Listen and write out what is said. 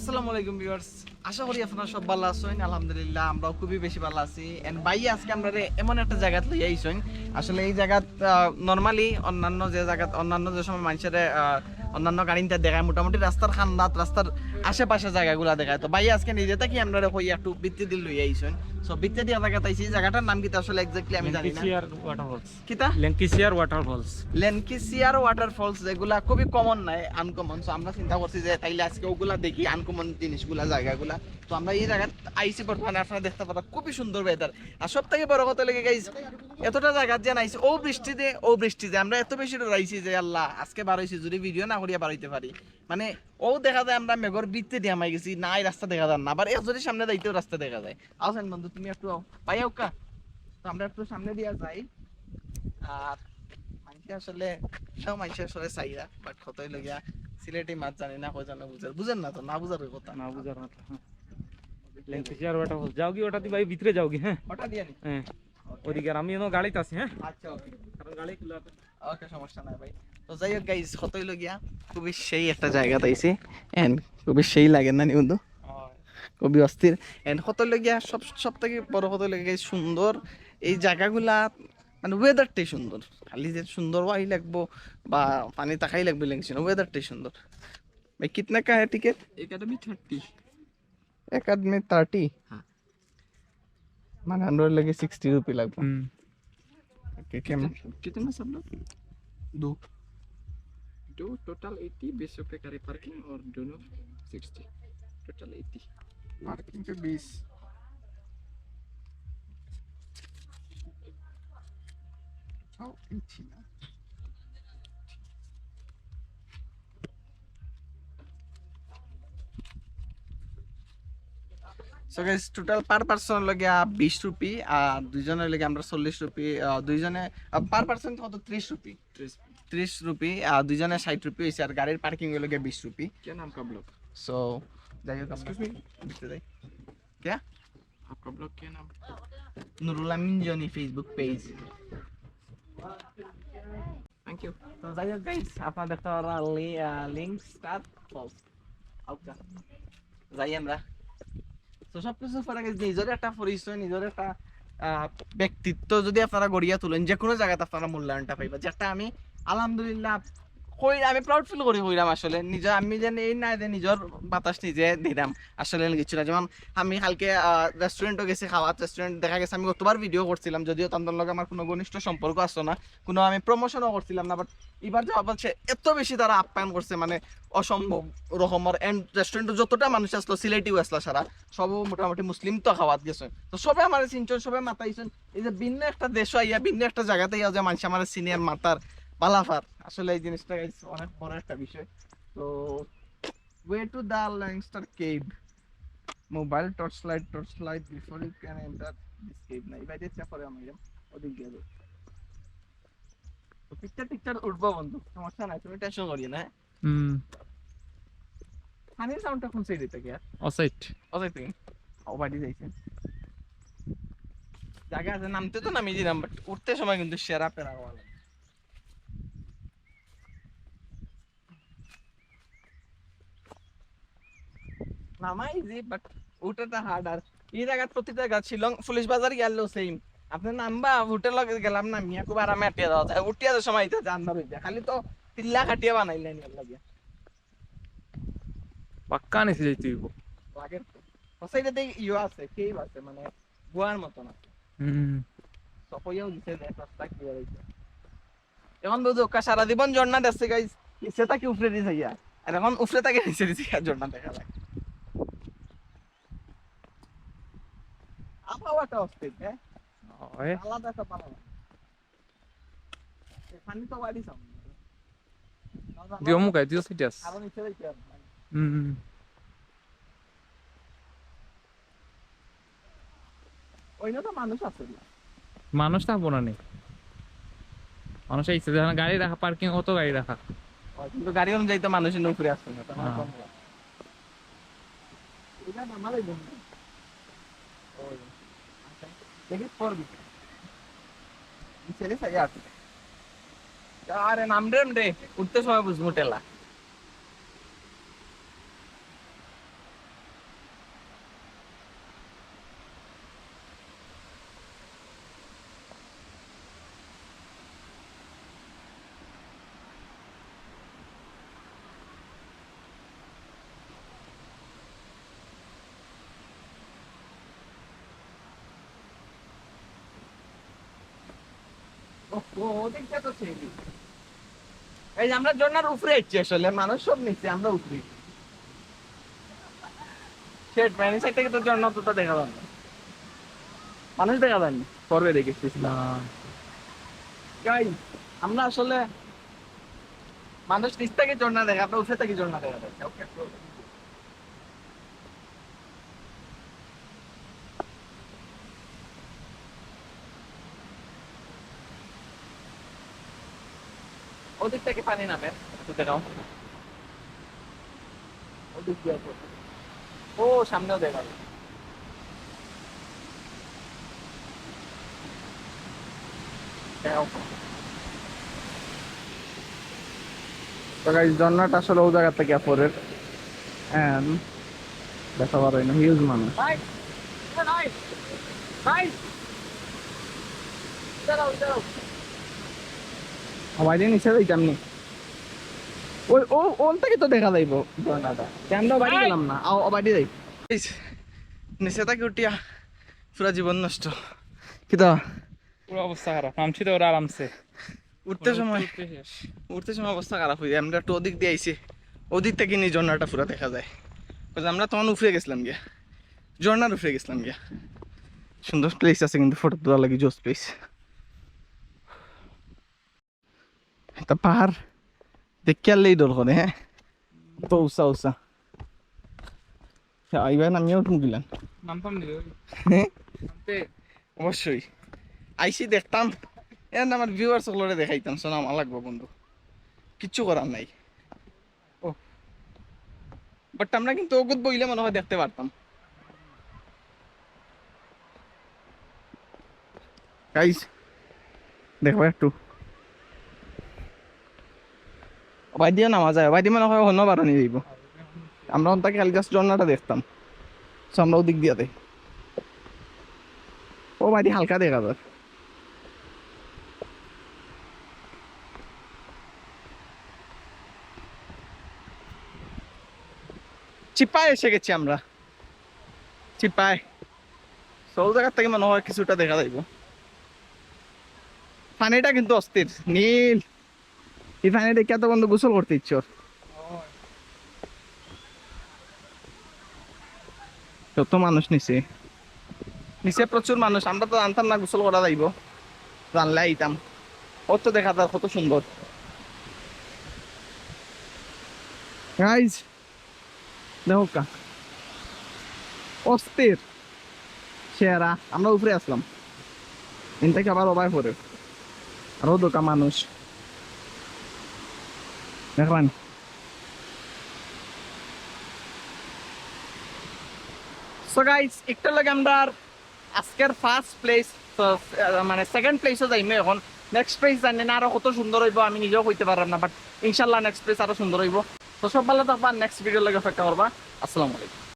আসসালামু আলাইকুম ভিউয়ার্স, আশা করি আপনারা সব ভালো আছেন। আলহামদুলিল্লাহ আমরাও খুবই বেশি ভালো আছি। এন্ড ভাই আজকে আমরা এমন একটা জায়গাত লই আইছেন। আসলে এই জায়গাত নরমালি অন্যান্য যে সময় মানুষের অন্যান্য গাড়িটা দেখায়, মোটামুটি রাস্তার খান্দাত রাস্তার আশেপাশে জায়গাগুলা দেখায়। তো ভাই আজকে নিজে থেকে আমরা কই একটু বৃত্তি দিল লই আইছেন। সো বৃত্তি দিয়া জায়গা তাইছি, জায়গাটার নাম কি আসলে এক্স্যাক্টলি আমি জানি না। ল্যাঙ্কিশিয়ার ওয়াটারফলস। কিতা ল্যাঙ্কিশিয়ার ওয়াটারফলস। ল্যাঙ্কিশিয়ার ওয়াটারফলস, যেগুলা খুবই কমন নাই, আনকমন। সো আমরা চিন্তা করছি যে তাইলে আজকে ওগুলা দেখি, আনকমন জিনিসগুলা, জায়গাগুলা। তো আমরা এই জায়গা আইসি বর্তমানে, আপনারা দেখতে পারেন খুবই সুন্দর ওয়েদার। আর সব থেকে বড় কথা লেগে গাইস, এতটা জায়গা যে আইসি ও বৃষ্টিতে আমরা এত বেশি ডরাইছি যে আল্লাহ আজকে বার হইছি, যদি ভিডিও না করিয়া বার হইতে পারি। মানে ও দেখা যায় আমরা মেঘর বৃত্তি দিয়ে আমাই গেছি, না এই রাস্তা দেখা যায় না, আবার যদি সামনে যাইতেও রাস্তা দেখা যায়। আসেন বন্ধু, তুমি একটু পাইয়াও কা। তো আমরা একটু সামনে দিয়া যাই। আর আসলে সব মানুষের আসলে চাইরা, বাট কতই লগিয়া সিলেটি মাছ জানি না, কই জানো বুঝেন না, তো না বুঝার কথা, না বুঝার কথা। ল্যাঙ্কিশিয়ার ওয়াটারফলস যাও কি ওটা দি ভাই ভিতরে যাও কি? হ্যাঁ ওটা দিয়ে নি। হ্যাঁ ওদিকে আমি এনো গাড়িতে আছি। হ্যাঁ আচ্ছা ওকে, কারণ গাড়ি খোলা আছে। ওকে সমস্যা নাই ভাই। তো যাই হোক গাইস, কতই লগিয়া খুবই সেই একটা জায়গা তাইছি। এন্ড খুবই সেই লাগে না নি বন্ধু, খুবই অস্থির। এন্ড কতই লগিয়া সব থেকে বড় কতই লগিয়া গাইস সুন্দর এই জায়গাগুলা। মানে ওয়েদারটাই সুন্দর, খালি যে সুন্দর ওয়াই লাগবো বা পানি তাকাই লাগবে লাগছে না, ওয়েদারটাই সুন্দর। ভাই কিতনা কা है टिकट? একাডেমি 30। एकेडमी 30। हाँ। माने 100 लगे 60 रुपये लगभग। ओके कितना सब लोग? दो दो टोटल 80, 20 रुपए का पार्किंग और दोनों 60, टोटल 80। पार्किंग पे 20। आओ 80 ना। So guys total per person লগে 20 রুপি, আর দুইজনের লগে আমরা 40 রুপি, দুইজনে পার পারসন কত 30 রুপি, 30 রুপি, আর দুইজনে 60 রুপি হইছে। আর গাড়ির পার্কিং এর লগে 20 রুপি। क्या नाम का ब्लॉग? सो যাই হোক আমরা দেখতে যাই। क्या आपका ब्लॉग क्या नाम? Nurul Amin Jony Facebook page. Thank you. তো যাই হোক গাইস, আপনারা দেখতে পারেন লিংকস্টার ফলস। আউকা যাই আমরা। তো সবকিছু পরে নিজের একটা পরিচয়, নিজের একটা ব্যক্তিত্ব যদি আপনারা গড়িয়া তুলেন, যে কোনো জায়গাতে আপনারা মূল্যায়নটা পাইবা, যেটা আমি আলহামদুলিল্লাহ আমি প্রাউড ফিল করি হইলাম। আসলে নিজের আমি যেন এই না যে নিজের বাতাস নিজে দিলাম আসলে কিছু না। যেমন আমি কালকে রেস্টুরেন্টও গেছি খাওয়ার, রেস্টুরেন্ট দেখা গেছে আমি গতবার ভিডিও করছিলাম, যদিও তাদের লগে আমার কোনো ঘনিষ্ঠ সম্পর্ক আসতো না, কোনো আমি প্রমোশনও করছিলাম না, বাট এবার যে আবার এত বেশি তারা আপ্যায়ন করছে, মানে অসম্ভব রকমের। এন্ড রেস্টুরেন্টে যতটা মানুষ আসলো, সিলেটিও আসলো, সারা সব মোটামুটি মুসলিম তো খাওয়াত গেছে। তো সবে আমার চিনছেন, সবে মাতাইছেন। এই যে ভিন্ন একটা দেশ আইয়া, ভিন্ন একটা জায়গাতে ইয়া যে মানুষ আমার সিনিয়র মাতার বালাফার, আসলে এই জিনিসটা অনেক বড় একটা বিষয়। তো way to the Langstar cave, mobile torch light before you can enter this cave. না এবারে চেক করে আমি ওদিক গেল। তো পিকচার উঠবো বন্ধু, সমস্যা নাই, তুমি টেনশন করিও না। পানির সাউন্ডটা কোন সাইডে থেকে? অসাইট তুমি ও বাড়ি যাইছেন জায়গা আছে, নামতে তো নামিয়ে দিলাম, বাট উঠতে সময় কিন্তু সেরা পেরা হওয়া লাগে। নামাই যে বাট ওটাটা হার্ড। আর এই জায়গা প্রতিটা গাছ শিলং পুলিশ বাজার গেলেও সেম, আপনি নামবা হোটেল গেলাম না, মিয়া খুব আরামে আটিয়া দেওয়া যায়, উঠিয়া সময় জানবার হইতে খালি তো তিল্লা খাটিয়া বানাইলেন লাগে पक्का नहीं से जाती वो। লাগে। হোসাইটাতে ইউ আছে, কেভ আছে, মানে গোয়ার মতন আছে। সপইয়াও দিছে যে রাস্তা কি হইছে। এখন বুঝো কা সারা জীবন ঝর্ণা দেখছে গাইস, নিচে তাকে উপরে দিয়ে যাইয়া, আর এখন উপরে তাকে নিচে দিয়ে ঝর্ণা দেখা যায়। আবহাওয়াটা অস্থির, হ্যাঁ আলাদা একটা পালাম। পানি তো বাড়ি সামনে दियो मुका दियो सिटियास। আরো নিচে যাইতে হবে। ওই না তো মানুষ আছে না, মানুষ থাকবো না নেই, মানুষ আইছে যখন গাড়ি রাখা, পার্কিং কত গাড়ি রাখা, কিন্তু গাড়ি অনুযায়ী তো মানুষের উপরে আসছে না, তখন কম হয়। এটা নামালাই বন্ধু, ওই আচ্ছা দেখি পড়বি নিচে সাইয়া আছে। আরে নাম রে উঠতে সময় বুঝবো টেলা। ওদিকটা তো সেই দিক। এই যে আমরা ঝর্ণার উপরে এসেছি, আসলে মানুষ সব নিচ্ছে, আমরা উপরে। শেট মানে সাইড থেকে তো ঝর্ণা অতটা দেখা যায় না, মানুষ দেখা যায়নি, পর্বে দেখেছি না গাইস। আমরা আসলে মানুষ নিচ থেকে ঝর্ণা দেখে, আমরা উপরে থেকে ঝর্ণা দেখা যায়। ওদিক থেকে পানি নামে, একটু দেখাও। ওদিক দিয়ে আসো। ও সামনেও দেখা যায়। দেখাও। তো গাইস ঝর্ণাটা আসলে ও জায়গা থেকে পরের এন্ড দেখা পারে না, হিউজ মানুষ। ভাই ভাই ভাই দাঁড়াও দাঁড়াও। সবাই দিয়ে নিচে যাইতাম নি, ওই ও ওন থেকে তো দেখা যাইব ঝর্ণাটা। আমরা বাড়ি গেলাম না, ও বাড়ি যাই। নিচে থেকে উঠিয়া পুরা জীবন নষ্ট। কিতা পুরো অবস্থা খারাপ, নামছি তো ওরা আরামসে, উঠতে সময় অবস্থা খারাপ হয়ে যায়। আমরা একটু ওদিক দিয়ে আইছি, ওদিক থেকে নিয়ে ঝর্ণাটা পুরা দেখা যায়। আমরা তখন উফরে গেছিলাম গিয়া, ঝর্ণার উফরে গেছিলাম গিয়া। সুন্দর প্লেস আছে কিন্তু ফটো তোলা লাগি, জোস প্লেস। একটা পাহাড় দেখে আনলেই ডর করে। হ্যাঁ তো উষা উষা এইবার আমিও ঢুকিলাম। নামতাম দিল অবশ্যই আইসি দেখতাম, এর আমার ভিউয়ার্স গুলোরে দেখাইতাম, শোনা আমার লাগবো বন্ধু, কিচ্ছু করার নাই। ও বাট আমরা কিন্তু ওগুত বইলে মনে হয় দেখতে পারতাম। গাইস দেখো একটু ওবাই দিয়ে নামা যায়, ওবাই দিয়ে মনে হয় অন্য বারণি যাইব। আমরা তাকে খালি জাস্ট ঝর্ণাটা দেখতাম, সো আমরা ওদিক দিয়ে দেখ, ও বাড়ি হালকা দেখা যায়। চিপায় এসে গেছি আমরা, চিপায় সব জায়গার থেকে মনে হয় কিছুটা দেখা যাইব। পানিটা কিন্তু অস্থির নীল, এই পানি দেখে তো বন্ধু গোসল করতে ইচ্ছে ওর। কত মানুষ নিচে, নিচে প্রচুর মানুষ। আমরা তো জানতাম না গোসল করা যাইব, জানলে আইতাম। ওর তো দেখা যায় কত সুন্দর। গাইজ দেখো কা অস্থির সেরা। আমরা উপরে আসলাম, এন থেকে আবার অবাই পরে আরো দোকা মানুষ দেখলাম। সো গাইস একটু লাগে আমরা আজকের ফার্স্ট প্লেস, মানে সেকেন্ড প্লেসও যাইমে এখন। নেক্সট প্লেস জানি না আরো কত সুন্দর হইব, আমি নিজেও কইতে পারলাম না, বাট ইনশাল্লাহ নেক্সট প্লেস আরো সুন্দর হইব। তো সব ভালো থাকবা, নেক্সট ভিডিও লাগে অপেক্ষা করবা। আসসালামু আলাইকুম।